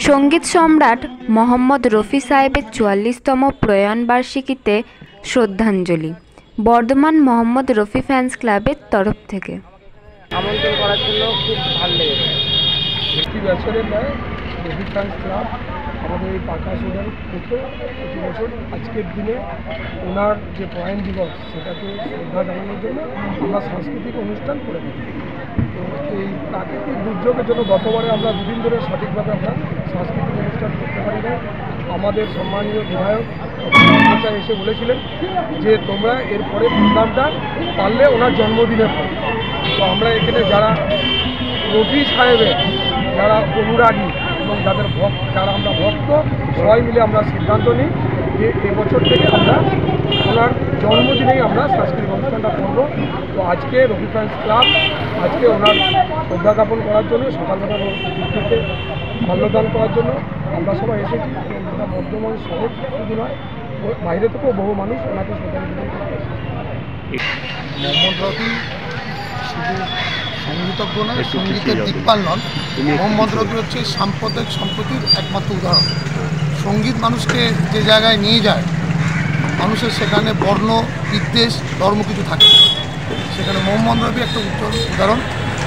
সঙ্গীত সম্রাট মোহাম্মদ রফি সাহেবের ৪৪তম প্রয়াণ বার্ষিকীতে শ্রদ্ধাঞ্জলি। বর্ধমান মোহাম্মদ রফি ফ্যান্স ক্লাবের তরফ থেকে আমন্ত্রণ করার জন্য খুব ভালো লেগেছে। প্রতি বছরের নয়, রফি ফ্যান্স ক্লাব আমাদের এই পাকা সোডার পুজো প্রতি বছর আজকের দিনে ওনার যে প্রয়াণ দিবস সেটাকে শ্রদ্ধা জানানোর জন্য আমরা সাংস্কৃতিক অনুষ্ঠান করে থাকি। তো এই প্রাকৃতিক দুর্যোগের জন্য গতবারে আমরা দুদিন ধরে সঠিকভাবে আমরা সাংস্কৃতিক অনুষ্ঠান করতে পারি না। আমাদের সম্মানীয় বিধায়ক এসে বলেছিলেন যে তোমরা এরপরে প্রোগ্রামটা পারলে ওনার জন্মদিনের পর। তো আমরা এখানে যারা রফি সাহেবের যারা অনুরাগী এবং যারা আমরা ভক্ত সবাই মিলে আমরা সিদ্ধান্ত নিই যে এবছর থেকে আমরা ওনার জন্মদিনেই আমরা সাংস্কৃতিক অনুষ্ঠানটা করবো। তো আজকে রফি ফ্যান্স ক্লাব আজকে ওনার শ্রদ্ধা জ্ঞাপন করার জন্য সকালবেলা থেকে মাল্যদান করার জন্য আমরা সবাই এসেছি এবং গোটা বর্ধমান শহর শুধু নয়, বাইরে থেকেও বহু মানুষ ওনাকে শ্রদ্ধাঞ্জলি করতে এসেছে। মোহাম্মদ রফি শুধু সঙ্গীতজ্ঞ নয়, সঙ্গীতের দিকপাল নন। মোহাম্মদ রফি হচ্ছে সাম্প্রদায়িক সম্প্রীতির একমাত্র উদাহরণ। সঙ্গীত মানুষকে যে জায়গায় নিয়ে যায়, মানুষের সেখানে বর্ণ বিদ্বেষ ধর্ম কিছু থাকে না। সেখানে মোহাম্মদ রফি একটা উদাহরণ।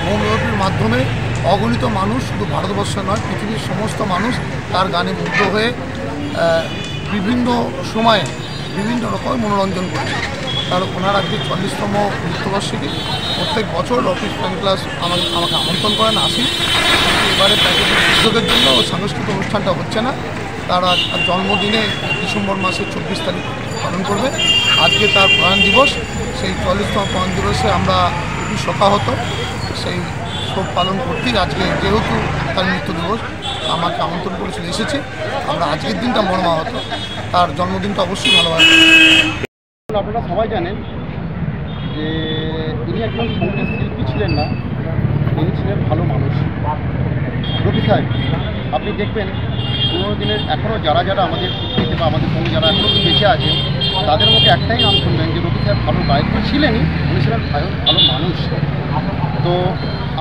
মোহাম্মদ রফির মাধ্যমে অগণিত মানুষ শুধু ভারতবর্ষ নয়, পৃথিবীর সমস্ত মানুষ তার গানে মুগ্ধ হয়ে বিভিন্ন সময়ে বিভিন্ন রকম মনোরঞ্জন করেছে। তার ওনার আজকে ৪০তম মৃত্যুবার্ষিকী। প্রত্যেক বছর রফি ফ্যান ক্লাব আমাকে আমন্ত্রণ করেন, আসি। এবারে প্রাকৃতিক দুর্যোগের জন্য সাংস্কৃতিক অনুষ্ঠানটা হচ্ছে না। তার জন্মদিনে ডিসেম্বর মাসের ২৪ তারিখ পালন করবে। আজকে তার প্রয়াণ দিবস। সেই ৪০তম প্রয়াণ দিবসে আমরা খুবই শোকাহত। সেই শোক পালন করতেই আজকে যেহেতু তার মৃত্যু দিবস আমাকে আমন্ত্রণ করেছিল, এসেছি। আমরা আজকের দিনটা মর্মাহত, তার জন্মদিনটা অবশ্যই ভালোবাসি। আপনারা সবাই জানেন যে ইনি একজন সঙ্গীত শিল্পী ছিলেন না, ইনি ছিলেন ভালো মানুষ। রফি সাহেব আপনি দেখবেন পুরোনো দিনের এখনও যারা আমাদের পৃথিবীতে বা আমাদের সঙ্গে যারা এখনও বেঁচে আছে তাদের মুখে একটাই নাম শুনবেন যে রফি সাহেব ভালো গায়ক ছিলেনই, উনি ছিলেন ভালো মানুষ। তো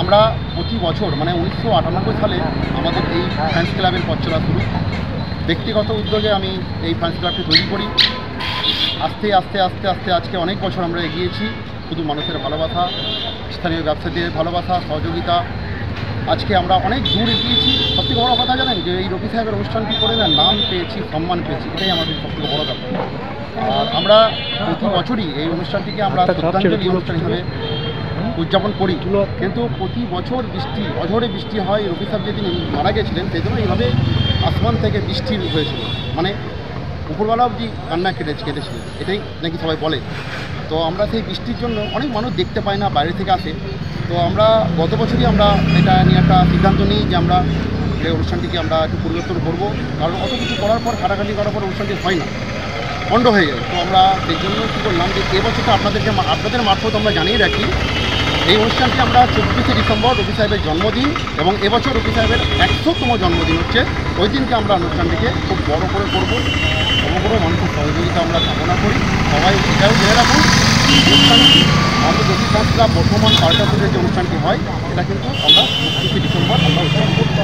আমরা প্রতি বছর মানে ১৯৯৮ সালে আমাদের এই ফ্যান্স ক্লাবের পথ চলা শুরু। ব্যক্তিগত উদ্যোগে আমি এই ফ্যান্স ক্লাবটি তৈরি করি। আস্তে আস্তে আস্তে আস্তে আজকে অনেক বছর আমরা এগিয়েছি। শুধু মানুষের ভালোবাসা, স্থানীয় ব্যবসায়ীদের ভালোবাসা, সহযোগিতা, আজকে আমরা অনেক দূর এগিয়েছি। সবথেকে বড় কথা জানেন যে এই রফি সাহেবের অনুষ্ঠানটি করে না নাম পেয়েছি, সম্মান পেয়েছি, এটাই আমাদের সবথেকে বড় কথা। আর আমরা প্রতি বছরই এই অনুষ্ঠানটিকে আমরা শ্রদ্ধাঞ্জলি অনুষ্ঠান হিসেবে উদযাপন করি। কিন্তু প্রতি বছর অঝরে বৃষ্টি হয়। রফি সাহেব যেদিন মারা গেছিলেন সেই জন্য এইভাবে আসমান থেকে বৃষ্টি হয়েছিল, মানে উপরবেলা অবধি কান্না কেটেছিলেন, এটাই নাকি সবাই বলে। তো আমরা সেই বৃষ্টির জন্য অনেক মানুষ দেখতে পাই না, বাইরে থেকে আসে। তো আমরা গত বছরই আমরা এটা নিয়ে একটা সিদ্ধান্ত নিই যে আমরা এই অনুষ্ঠানটিকে আমরা একটু পরিবর্তন করবো, কারণ অত কিছু করার পর খাটাখাটি করার পর অনুষ্ঠানটি হয় না, বন্ধ হয়ে যায়। তো আমরা সেই জন্য কী করলাম যে এবছরটা আপনাদের মারফত আমরা জানিয়ে রাখি, এই অনুষ্ঠানটি আমরা ২৪শে ডিসেম্বর রফি সাহেবের জন্মদিন এবং এবছর রফি সাহেবের ১০০তম জন্মদিন হচ্ছে, ওই দিনকে আমরা অনুষ্ঠানটিকে খুব বড় করে করবো। সমগ্র মানুষের সহযোগিতা আমরা কামনা করি। সবাই এটাও জেনে রাখুন, অনুষ্ঠানটি আমাদের রফি ফ্যান্স ক্লাব বর্ধমান পাল্টাপুরের যে অনুষ্ঠানটি হয় এটা কিন্তু আমরা ২৪শে ডিসেম্বর আমরা উদযাপন করতে